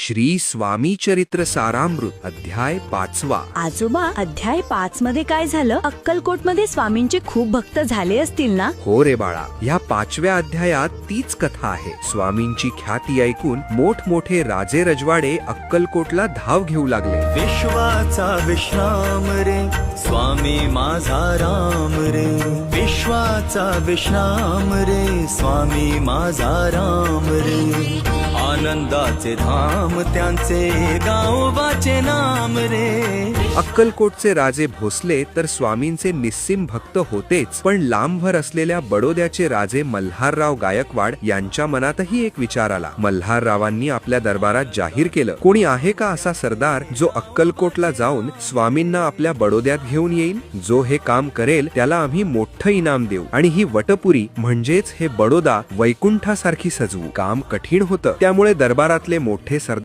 श्री स्वामी चरित्र सारामृत अध्याय 5. आजोबा, अध्याय 5 मध्ये काय झालं? अक्कलकोट मध्ये स्वामींचे खूप भक्त झाले असतील ना? हो रे बाळा, या 5व्या अध्यायात तीच कथा आहे. स्वामींची ख्याती ऐकून मोठमोठे राजे रजवाडे अक्कलकोटला धाव घेऊ लागले. विश्वाचा विश्राम रे स्वामी माझा राम रे, विश्वाचा विश्राम रे स्वामी माझा राम रे, आनंदाचे धाम त्यांचे गावोबाचे नाम रे. अक्कलकोटचे राजे भोसले तर स्वामींचे निस्सीम भक्त होतेच, पण लांबभर असलेल्या बडोद्याचे राजे मल्हारराव गायकवाड यांच्या मनातही एक विचार आला. मल्हाररावांनी आपल्या दरबारात जाहीर केलं, कोणी आहे का असा सरदार जो अक्कलकोटला जाऊन स्वामींना आपल्या बडोद्यात घेऊन येईल? जो हे काम करेल त्याला आम्ही मोठं इनाम देऊ आणि ही वटपुरी म्हणजेच हे बडोदा वैकुंठासारखी सजवू. काम कठीण होतं, त्यामुळे दरबारातले मोठे सरदार